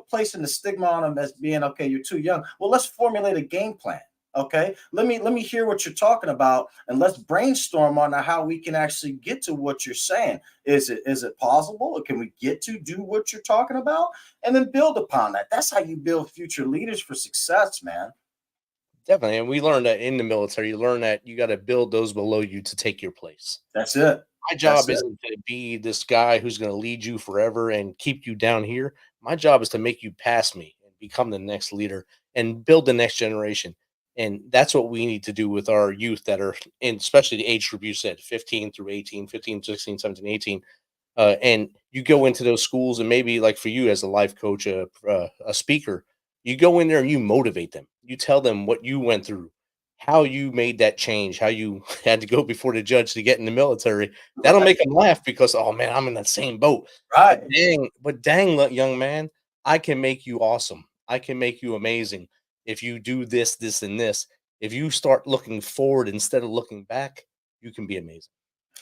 Speaker 4: placing the stigma on them as being, okay, you're too young. Well, let's formulate a game plan. Okay, let me hear what you're talking about, and let's brainstorm on how we can actually get to what you're saying. Is it possible? Can we get to do what you're talking about, and then build upon that? That's how you build future leaders for success, man.
Speaker 5: Definitely, and we learned that in the military. You learn that you got to build those below you to take your place.
Speaker 4: That's it.
Speaker 5: My job isn't to be this guy who's going to lead you forever and keep you down here. My job is to make you pass me and become the next leader and build the next generation. And that's what we need to do with our youth that are in, especially the age group you said, 15 through 18, 15, 16, 17, 18. And you go into those schools, and maybe like for you as a life coach, a speaker, you go in there and you motivate them. You tell them what you went through, how you made that change, how you had to go before the judge to get in the military. That'll make them laugh because, oh man, I'm in that same boat.
Speaker 4: Right.
Speaker 5: But dang, young man, I can make you awesome. I can make you amazing. If you do this, this, and this, if you start looking forward instead of looking back, you can be amazing.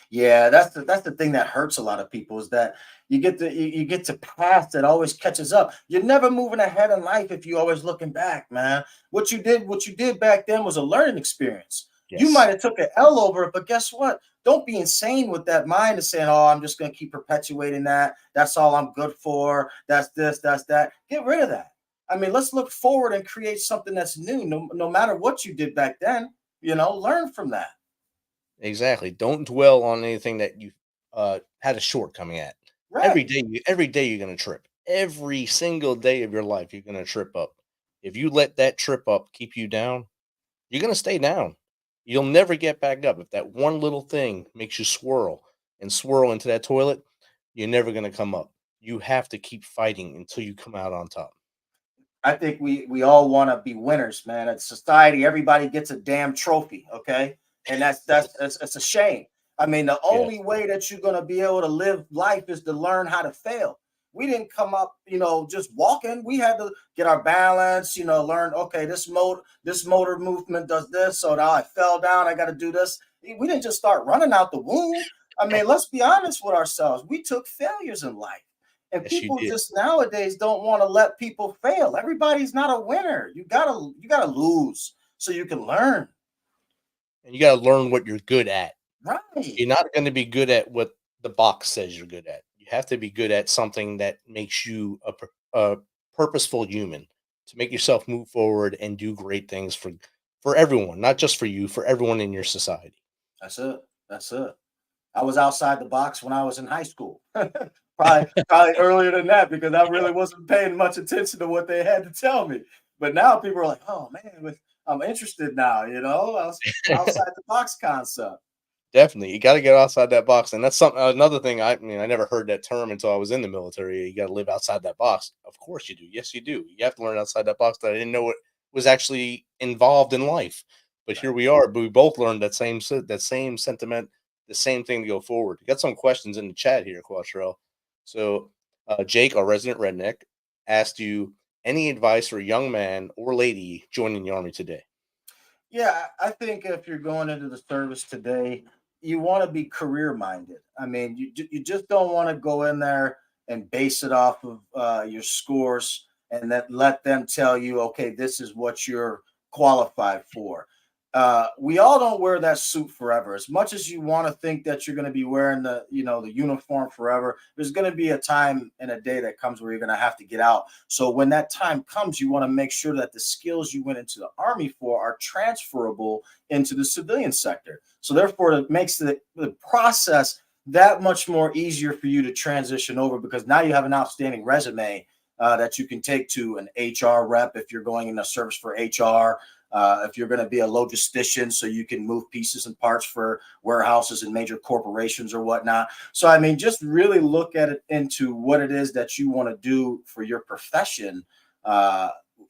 Speaker 4: Yeah, that's the thing that hurts a lot of people is that you get to past that always catches up. You're never moving ahead in life if you're always looking back, man. What you did back then was a learning experience. Yes. You might have took an L over it, but guess what? Don't be insane with that mind of saying, oh, I'm just going to keep perpetuating that. That's all I'm good for. That's this, that's that. Get rid of that. I mean, let's look forward and create something that's new. No matter what you did back then, learn from that.
Speaker 5: Exactly. Don't dwell on anything that you had a shortcoming at. Right. Every day you're going to trip. Every single day of your life, you're going to trip up. If you let that trip up keep you down, you're going to stay down. You'll never get back up. If that one little thing makes you swirl into that toilet, you're never going to come up. You have to keep fighting until you come out on top.
Speaker 4: I think we all want to be winners, man. At society, everybody gets a damn trophy, okay? And that's a shame. I mean, the only way that you're going to be able to live life is to learn how to fail. We didn't come up, just walking. We had to get our balance, learn, okay, this motor movement does this. So now I fell down, I got to do this. We didn't just start running out the womb. I mean, let's be honest with ourselves. We took failures in life. And people just nowadays don't want to let people fail. Everybody's not a winner. You gotta lose so you can learn.
Speaker 5: And you gotta learn what you're good at.
Speaker 4: Right.
Speaker 5: You're not going to be good at what the box says you're good at. You have to be good at something that makes you a purposeful human, to make yourself move forward and do great things for everyone, not just for you, for everyone in your society.
Speaker 4: That's it. I was outside the box when I was in high school. Probably earlier than that, because I really wasn't paying much attention to what they had to tell me. But now people are like, oh man, I'm interested now, outside the box concept.
Speaker 5: Definitely, you got to get outside that box, and that's something. Another thing, I mean, I never heard that term until I was in the military. You got to live outside that box. Of course, you do. Yes, you do. You have to learn outside that box. That I didn't know it was actually involved in life, but here we are. But we both learned that same sentiment, the same thing to go forward. We got some questions in the chat here, Quatrell. So, Jake, our resident redneck, asked you any advice for a young man or lady joining the army today.
Speaker 4: Yeah, I think if you're going into the service today, you want to be career minded. I mean, you just don't want to go in there and base it off of your scores and then let them tell you, okay, this is what you're qualified for. We all don't wear that suit forever. As much as you want to think that you're going to be wearing the uniform forever, there's going to be a time and a day that comes where you're going to have to get out. So when that time comes, you want to make sure that the skills you went into the Army for are transferable into the civilian sector. So therefore, it makes the process that much more easier for you to transition over, because now you have an outstanding resume that you can take to an HR rep if you're going in a service for HR. If you're going to be a logistician, so you can move pieces and parts for warehouses and major corporations or whatnot. So, I mean, just really look at it into what it is that you want to do for your profession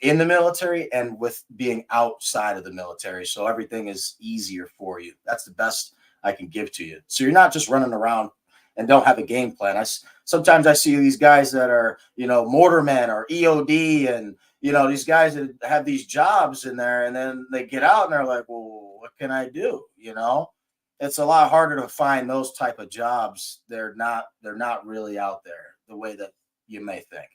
Speaker 4: in the military and with being outside of the military. So everything is easier for you. That's the best I can give to you. So you're not just running around and don't have a game plan. Sometimes I see these guys that are, mortarmen or EOD and, these guys that have these jobs in there, and then they get out and they're like, well, what can I do? It's a lot harder to find those type of jobs. They're not really out there the way that you may think.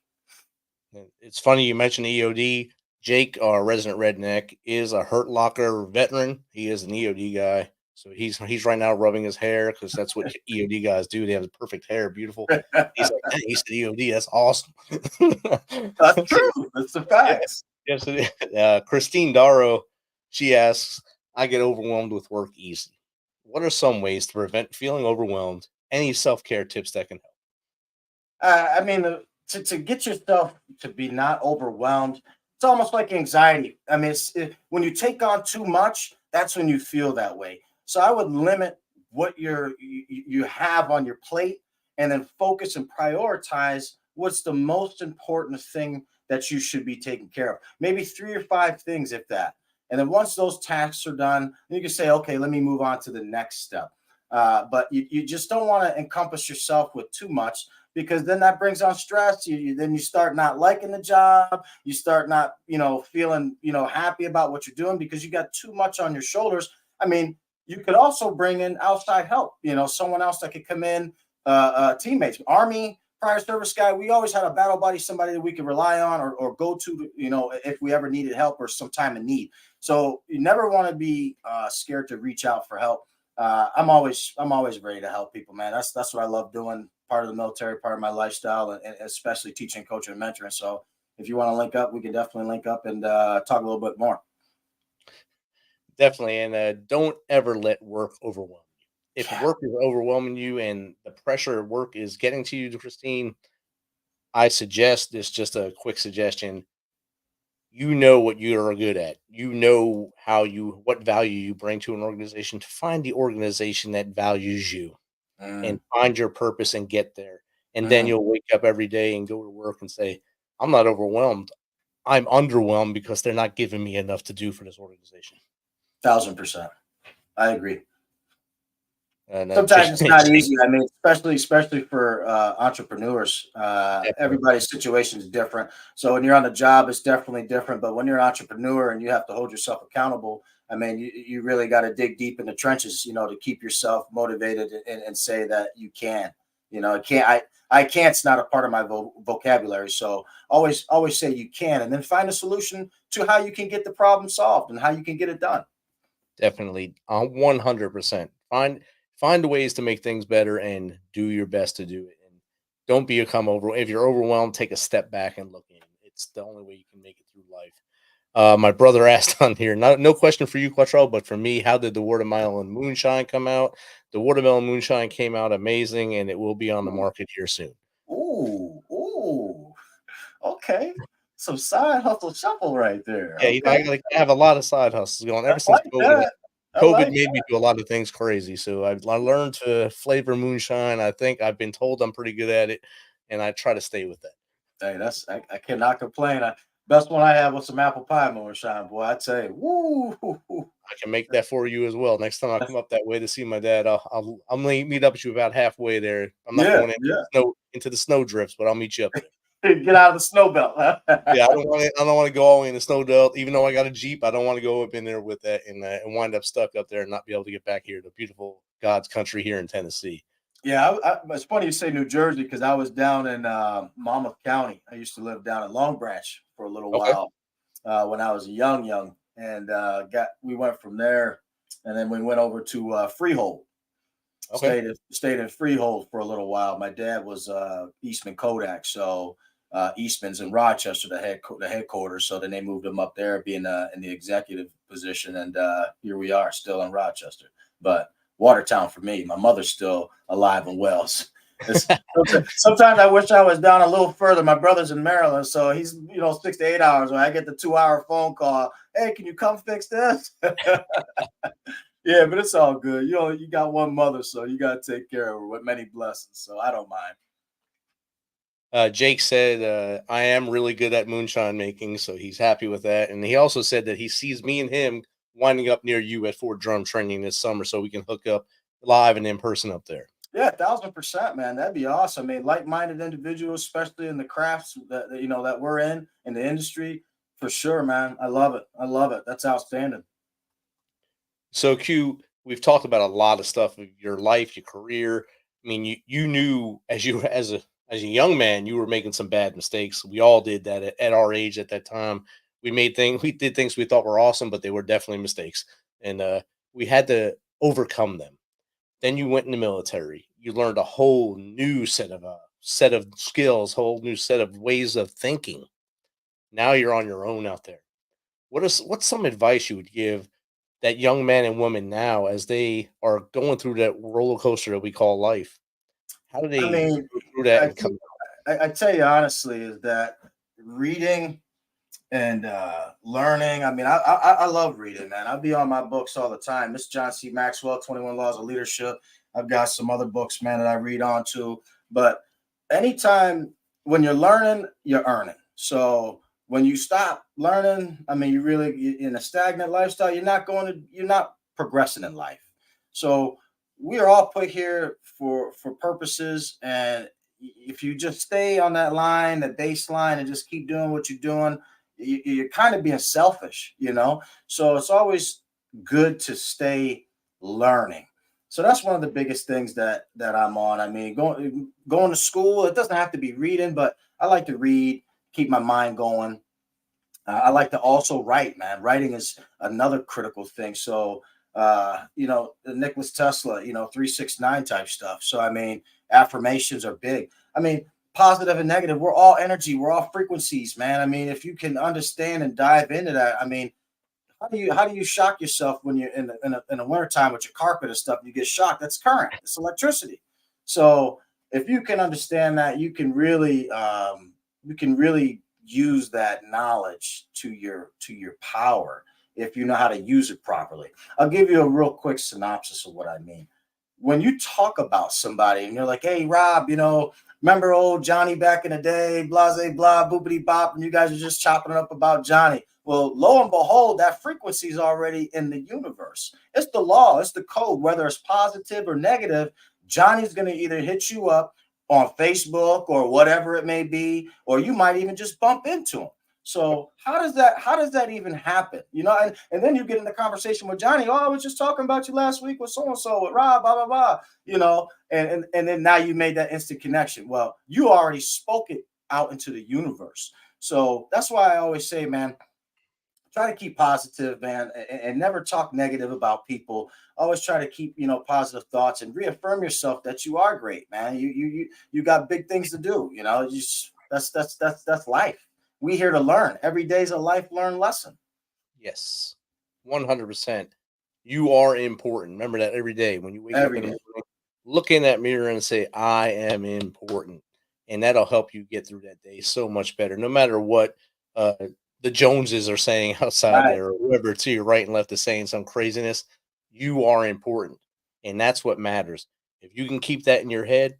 Speaker 5: It's funny you mentioned EOD. Jake, our resident redneck, is a Hurt Locker veteran. He is an EOD guy. So he's right now rubbing his hair because that's what EOD guys do. They have the perfect hair, beautiful. He's like, hey, he said EOD, that's awesome.
Speaker 4: That's true. That's the facts.
Speaker 5: Yes, it is. Christine Darrow, she asks, I get overwhelmed with work easily. What are some ways to prevent feeling overwhelmed? Any self-care tips that can
Speaker 4: help? I mean, to get yourself to be not overwhelmed, it's almost like anxiety. I mean, when you take on too much, that's when you feel that way. So I would limit what you have on your plate and then focus and prioritize what's the most important thing that you should be taking care of. Maybe 3 or 5 things, if that. And then once those tasks are done, you can say, okay, let me move on to the next step. But you just don't want to encompass yourself with too much, because then that brings on stress. Then you start not liking the job. You start not, feeling, happy about what you're doing because you got too much on your shoulders. I mean, you could also bring in outside help, someone else that could come in, teammates, Army, prior service guy. We always had a battle buddy, somebody that we could rely on or go to, if we ever needed help or some time of need. So you never want to be scared to reach out for help. I'm always ready to help people, man. That's what I love doing. Part of the military, part of my lifestyle, and especially teaching, coaching, and mentoring. So if you want to link up, we can definitely link up and talk a little bit more.
Speaker 5: Definitely. And don't ever let work overwhelm you. If work is overwhelming you and the pressure of work is getting to you, Christine, I suggest this, just a quick suggestion. You know what you are good at. You know what value you bring to an organization. To find the organization that values you and find your purpose and get there. And then you'll wake up every day and go to work and say, I'm not overwhelmed. I'm underwhelmed because they're not giving me enough to do for this organization.
Speaker 4: 1,000%. I agree. Sometimes it's not easy. I mean, especially for entrepreneurs. Everybody's situation is different. So when you're on the job, it's definitely different. But when you're an entrepreneur and you have to hold yourself accountable, I mean, you really got to dig deep in the trenches, to keep yourself motivated and say that you can. I can't's not a part of my vocabulary. So always say you can, and then find a solution to how you can get the problem solved and how you can get it done.
Speaker 5: Definitely, 100%. Find ways to make things better and do your best to do it. And don't become if you're overwhelmed, take a step back and look in. It's the only way you can make it through life. My brother asked on here, no question for you, Quatrell, but for me, how did the watermelon moonshine come out? The watermelon moonshine came out amazing, and it will be on the market here soon.
Speaker 4: Ooh. Okay. Some side hustle shuffle right there.
Speaker 5: Yeah,
Speaker 4: okay.
Speaker 5: I have a lot of side hustles going ever since COVID. COVID made me do a lot of things crazy. So I learned to flavor moonshine. I think I've been told I'm pretty good at it, and I try to stay with that.
Speaker 4: Hey, I cannot complain. Best one I had was some apple pie moonshine, boy. I tell you, woo.
Speaker 5: I can make that for you as well. Next time I come up that way to see my dad, I'll meet up with you about halfway there. I'm not going into the snow drifts, but I'll meet you up there.
Speaker 4: Get out of the snow belt. Huh?
Speaker 5: Yeah, I don't want to go all the way in the snow belt. Even though I got a Jeep, I don't want to go up in there with that and wind up stuck up there and not be able to get back here to beautiful God's country here in Tennessee.
Speaker 4: Yeah, it's funny you say New Jersey because I was down in Monmouth County. I used to live down in Long Branch for a little while when I was young, and we went from there, and then we went over to Freehold. Okay. Stayed in Freehold for a little while. My dad was Eastman Kodak, so Eastman's in Rochester, the headquarters. So then they moved him up there, being in the executive position, and here we are, still in Rochester. But Watertown for me. My mother's still alive and well. Sometimes I wish I was down a little further. My brother's in Maryland, so he's 6 to 8 hours. When I get the 2-hour phone call, hey, can you come fix this? Yeah, but it's all good. You got one mother, so you got to take care of her with many blessings. So I don't mind.
Speaker 5: Jake said, I am really good at moonshine making, so he's happy with that. And he also said that he sees me and him winding up near you at Fort Drum training this summer so we can hook up live and in person up there.
Speaker 4: Yeah, 1,000%, man. That'd be awesome. I mean, like-minded individuals, especially in the crafts that we're in the industry, for sure, man. I love it. That's outstanding.
Speaker 5: So, Q, we've talked about a lot of stuff of your life, your career. I mean, you knew as a young man, you were making some bad mistakes. We all did that at our age at that time. We did things we thought were awesome, but they were definitely mistakes. And we had to overcome them. Then you went in the military. You learned a whole new set of skills, whole new set of ways of thinking. Now you're on your own out there. What's some advice you would give that young man and woman now as they are going through that roller coaster that we call life? How do they go through that?
Speaker 4: I tell you honestly, is that reading and learning. I mean, I love reading, man. I'll be on my books all the time. This John C. Maxwell, 21 Laws of Leadership. I've got some other books, man, that I read on too. But anytime when you're learning, you're earning. So when you stop learning, I mean, you're in a stagnant lifestyle, you're not progressing in life. So we are all put here for purposes. And if you just stay on that line, the baseline, and just keep doing what you're doing, you're kind of being selfish, So it's always good to stay learning. So that's one of the biggest things that I'm on. I mean, going to school, it doesn't have to be reading, but I like to read, keep my mind going. I like to also write, man. Writing is another critical thing. So, Nicholas Tesla, 369 type stuff. So, I mean, affirmations are big. I mean, positive and negative, we're all energy, we're all frequencies, man. I mean, if you can understand and dive into that, I mean, how do you shock yourself when you're in the wintertime with your carpet and stuff? You get shocked. That's current. It's electricity. So if you can understand that, you can really use that knowledge to your power if you know how to use it properly. I'll give you a real quick synopsis of what I mean. When you talk about somebody and you're like, hey, Rob, remember old Johnny back in the day, blase, blah, boopity bop, and you guys are just chopping it up about Johnny. Well, lo and behold, that frequency is already in the universe. It's the law. It's the code. Whether it's positive or negative, Johnny's going to either hit you up on Facebook or whatever it may be, or you might even just bump into him. So how does that even happen? And then you get in the conversation with Johnny. Oh, I was just talking about you last week with so-and-so, with Rob, blah, blah, blah, and then now you made that instant connection. Well, you already spoke it out into the universe. So that's why I always say, man, try to keep positive, man, and never talk negative about people. Always try to keep, positive thoughts and reaffirm yourself that you are great, man. You got big things to do. That's life. We here to learn. Every day is a life learned lesson.
Speaker 5: Yes, 100%. You are important. Remember that every day when you wake up in the morning, look in that mirror and say, I am important. And that'll help you get through that day so much better, no matter what the Joneses are saying outside there, or whoever to your right and left is saying some craziness. You are important, and that's what matters. If you can keep that in your head,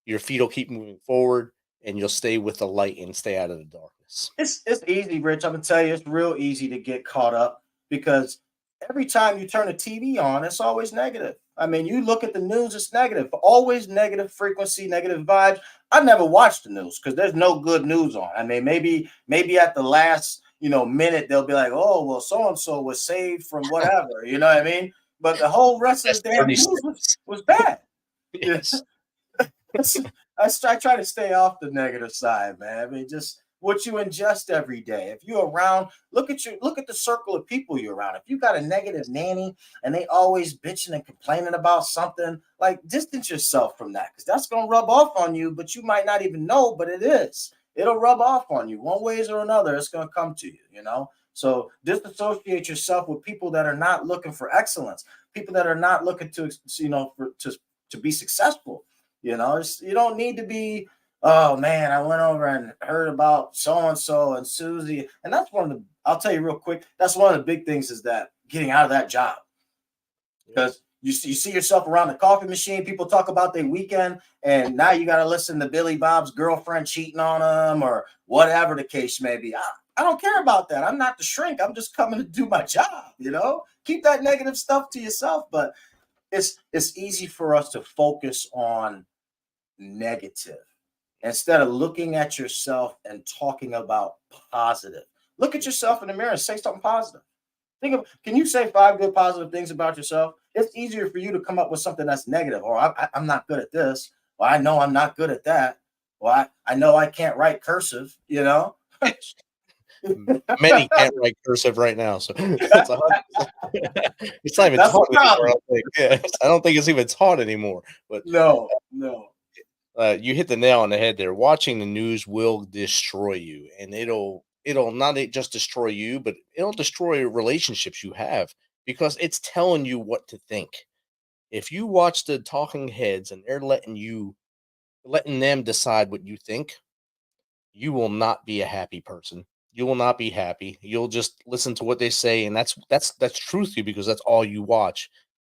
Speaker 5: your feet will keep moving forward, and you'll stay with the light and stay out of the darkness.
Speaker 4: It's easy, Rich. I'm gonna tell you, it's real easy to get caught up because every time you turn a TV on, it's always negative. I mean, you look at the news, it's negative, always negative frequency, negative vibes. I never watch the news because there's no good news on. I mean, maybe at the last minute they'll be like, oh well, so and so was saved from whatever, you know what I mean? But the whole rest of the damn news was bad.
Speaker 5: Yes.
Speaker 4: I try to stay off the negative side, man. I mean, just what you ingest every day. If you're around, look at the circle of people you're around. If you got a negative nanny and they always bitching and complaining about something, like distance yourself from that because that's gonna rub off on you, but you might not even know, but it is. It'll rub off on you one ways or another. It's gonna come to you, you know. So disassociate yourself with people that are not looking for excellence, people that are not looking to to be successful. You know, you don't need to be, oh man, I went over and heard about so-and-so and Susie. And that's I'll tell you real quick, that's one of the big things is that getting out of that job. Because you see yourself around the coffee machine, people talk about their weekend, and now you got to listen to Billy Bob's girlfriend cheating on him or whatever the case may be. I don't care about that. I'm not the shrink. I'm just coming to do my job, you know? Keep that negative stuff to yourself. But it's easy for us to focus on negative instead of looking at yourself and talking about positive. Look at yourself in the mirror and say something positive. Can you say 5 good positive things about yourself? It's easier for you to come up with something that's negative. Or I'm not good at this. Well, I know I'm not good at that. Well, I know I can't write cursive, you know?
Speaker 5: Many can't write cursive right now, so it's not even taught anymore. I don't think it's even taught anymore. But
Speaker 4: no.
Speaker 5: You hit the nail on the head there. Watching the news will destroy you, and it'll not just destroy you, but it'll destroy relationships you have because it's telling you what to think. If you watch the talking heads and they're letting them decide what you think, you will not be a happy person. You will not be happy. You'll just listen to what they say, and that's truth to you because that's all you watch.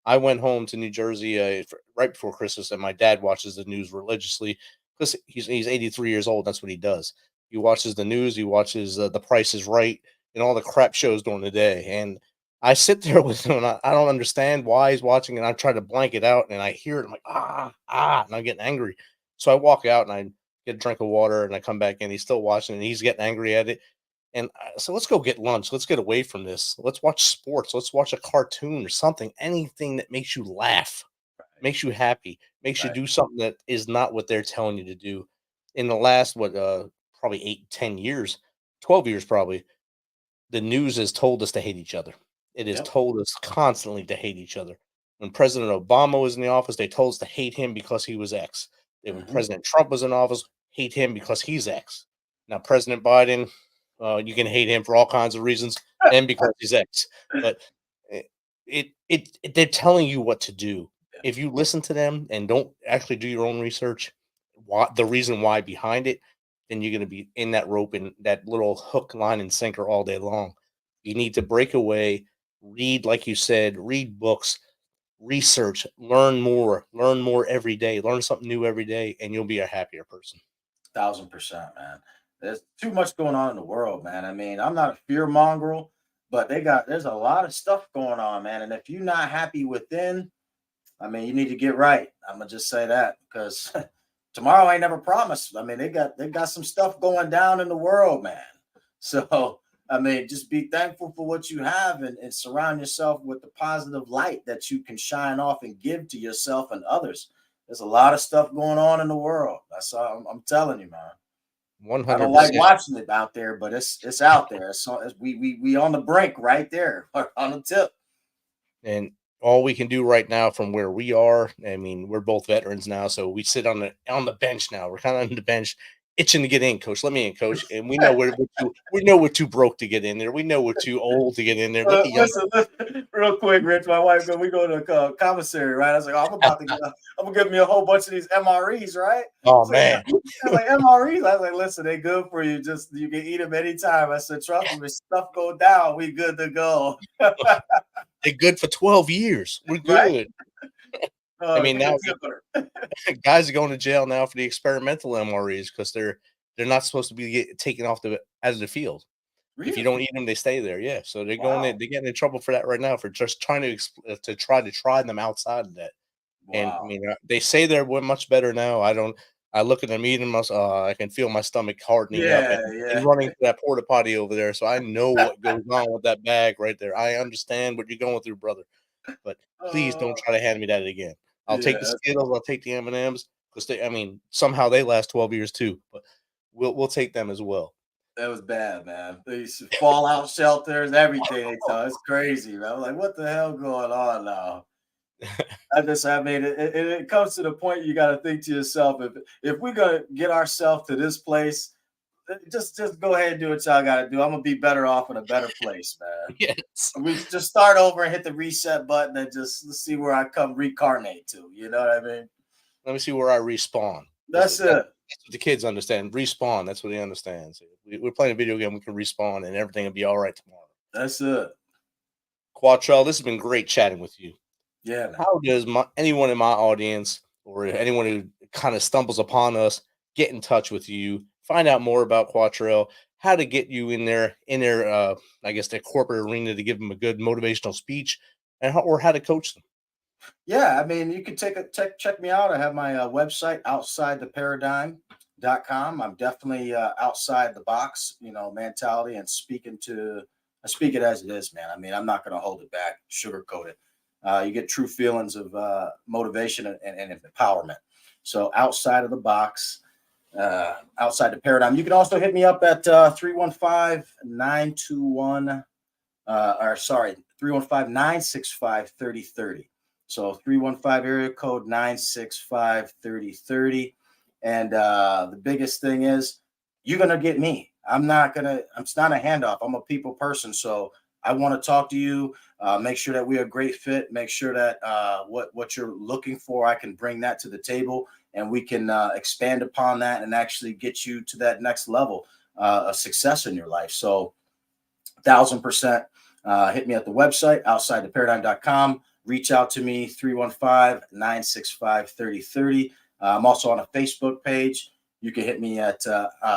Speaker 5: I went home to New Jersey right before Christmas, and my dad watches the news religiously because he's 83 years old. That's what he does. He watches the news. He watches The Price is Right and all the crap shows during the day. And I sit there with him, and I don't understand why he's watching, and I try to blank it out, and I hear it. I'm like, and I'm getting angry. So I walk out, and I get a drink of water, and I come back in. He's still watching, and he's getting angry at it. And so let's go get lunch. Let's get away from this. Let's watch sports. Let's watch a cartoon or something. Anything that makes you laugh, makes you happy, makes you do something that is not what they're telling you to do. In the last, probably 8, 10 years, 12 years probably, the news has told us to hate each other. It has told us constantly to hate each other. When President Obama was in the office, they told us to hate him because he was X. When President Trump was in office, hate him because he's X. Now, President Biden, you can hate him for all kinds of reasons and because he's X. But they're telling you what to do. If you listen to them and don't actually do your own research, the reason why behind it, then you're going to be in that rope and that little hook, line, and sinker all day long. You need to break away, read, like you said, read books, research, learn more every day, learn something new every day, and you'll be a happier person.
Speaker 4: 1,000%, man. There's too much going on in the world, man. I mean, I'm not a fear monger, but there's a lot of stuff going on, man. And if you're not happy within, I mean, you need to get right. I'm gonna just say that because tomorrow ain't never promised. I mean, they got some stuff going down in the world, man. So I mean, just be thankful for what you have and surround yourself with the positive light that you can shine off and give to yourself and others. There's a lot of stuff going on in the world. That's all I'm telling you, man.
Speaker 5: 100%.
Speaker 4: I don't like watching it out there, but it's out there. So we on the brink right there, on the tip.
Speaker 5: And all we can do right now from where we are, I mean, we're both veterans now, so we sit on the bench now. We're kind of on the bench, itching to get in, coach. Let me in, coach. And we know we're too broke to get in there. We know we're too old to get in there.
Speaker 4: Listen, real quick, Rich. My wife, we go to commissary, right? I was like, I'm gonna give me a whole bunch of these MREs, right?
Speaker 5: Oh
Speaker 4: so,
Speaker 5: man,
Speaker 4: I'm like MREs. I was like, listen, they good for you. Just you can eat them anytime. I said, trust me, if stuff go down, we good to go.
Speaker 5: they're good for 12 years. We're
Speaker 4: Right?
Speaker 5: good. I mean, now
Speaker 4: now
Speaker 5: guys are going to jail now for the experimental MREs because they're not supposed to be taken off out of the field. If you don't eat them, they stay there. Yeah, so they're they're getting in trouble for that right now for just trying to try them outside of that. And I mean, they say they're much better now. I look at them eating them. I can feel my stomach hardening up and running to that porta potty over there. So I know what goes on with that bag right there. I understand what you're going through, brother. But please don't try to hand me that again. I'll take the Skittles. I'll take the M&Ms because I mean, somehow they last 12 years too. But we'll take them as well.
Speaker 4: That was bad, man. These fallout shelters, everything. So it's crazy, man. I'm like, what the hell going on now? I mean, it comes to the point you got to think to yourself, if we're gonna get ourselves to this place, just go ahead and do what y'all got to do. I'm gonna be better off in a better place, man.
Speaker 5: Yes.
Speaker 4: We just start over and hit the reset button and just see where I come reincarnate to. You know what I mean?
Speaker 5: Let me see where I respawn.
Speaker 4: That's it.
Speaker 5: That's what the kids understand. Respawn. That's what they understand. So we're playing a video game. We can respawn, and everything will be all right tomorrow.
Speaker 4: That's it.
Speaker 5: Quatrell, this has been great chatting with you.
Speaker 4: Yeah. Man.
Speaker 5: How does anyone in my audience or anyone who kind of stumbles upon us get in touch with you, find out more about Quatrell, how to get you in their I guess their corporate arena to give them a good motivational speech, or how to coach them?
Speaker 4: Yeah, I mean, you can check me out. I have my website, outsidetheparadigm.com. I'm definitely outside the box, mentality, and I speak it as it is, man. I mean, I'm not going to hold it back, sugarcoat it. You get true feelings of motivation and empowerment. So outside of the box, outside the paradigm. You can also hit me up at 315-965-3030. So 315 area code 965-3030. And the biggest thing is you're going to get me. It's not a handoff. I'm a people person. So I want to talk to you, make sure that we're a great fit, make sure that what you're looking for, I can bring that to the table and we can expand upon that and actually get you to that next level of success in your life. So 1000%, hit me at the website, outsidetheparadigm.com. Reach out to me, 315-965-3030. I'm also on a Facebook page. You can hit me at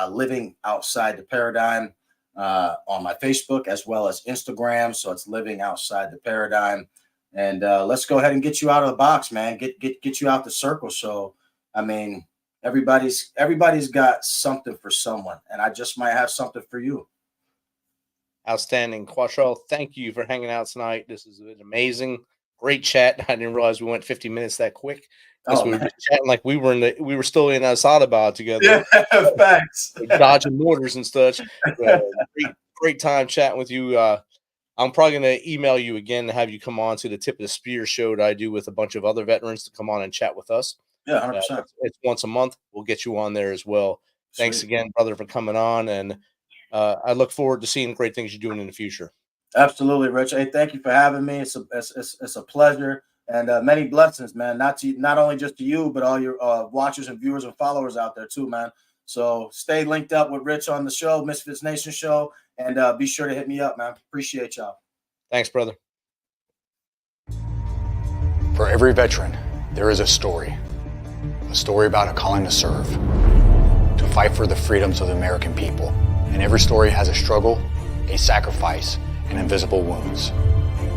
Speaker 4: Living Outside the Paradigm on my Facebook as well as Instagram. So it's Living Outside the Paradigm. And let's go ahead and get you out of the box, man. Get you out the circle. So, I mean, everybody's got something for someone, and I just might have something for you.
Speaker 5: Outstanding. Quatrell, thank you for hanging out tonight. This is an amazing, great chat. I didn't realize we went 50 minits that quick. We were just chatting like we were still in Assadabad together.
Speaker 4: Yeah, thanks.
Speaker 5: Dodging mortars and such. Great time chatting with you. I'm probably going to email you again to have you come on to the Tip of the Spear show that I do with a bunch of other veterans to come on and chat with us.
Speaker 4: Yeah, 100%.
Speaker 5: It's once a month. We'll get you on there as well. Sweet. Thanks again, brother, for coming on. And I look forward to seeing great things you're doing in the future.
Speaker 4: Absolutely, Rich. Hey, thank you for having me. It's a pleasure and many blessings, man. Not only just to you, but all your watchers and viewers and followers out there too, man. So stay linked up with Rich on the show, MisFitNation Show, and be sure to hit me up, man. Appreciate y'all.
Speaker 5: Thanks, brother.
Speaker 6: For every veteran, there is a story about a calling to serve, to fight for the freedoms of the American people. And every story has a struggle, a sacrifice, and invisible wounds.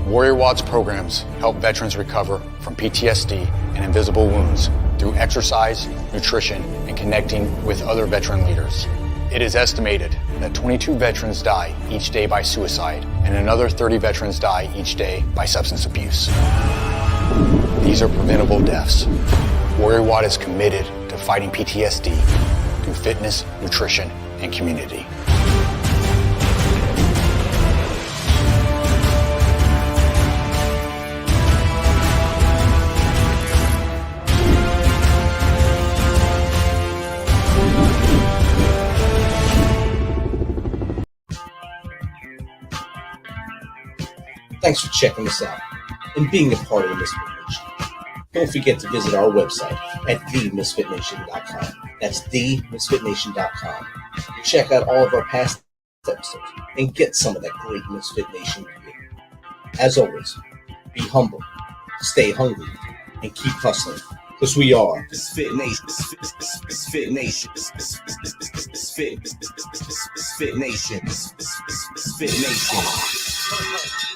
Speaker 6: Warrior Watts programs help veterans recover from PTSD and invisible wounds through exercise, nutrition, and connecting with other veteran leaders. It is estimated that 22 veterans die each day by suicide, and another 30 veterans die each day by substance abuse. These are preventable deaths. Warrior Watt is committed to fighting PTSD through fitness, nutrition, and community.
Speaker 3: Thanks for checking us out and being a part of the Misfit Nation. Don't forget to visit our website at themisfitnation.com. That's themisfitnation.com. Check out all of our past episodes and get some of that great Misfit Nation gear. As always, Be humble, stay hungry, and keep hustling. Because we are
Speaker 7: MisFitNation. MisFitNation. MisFitNation. MisFitNation.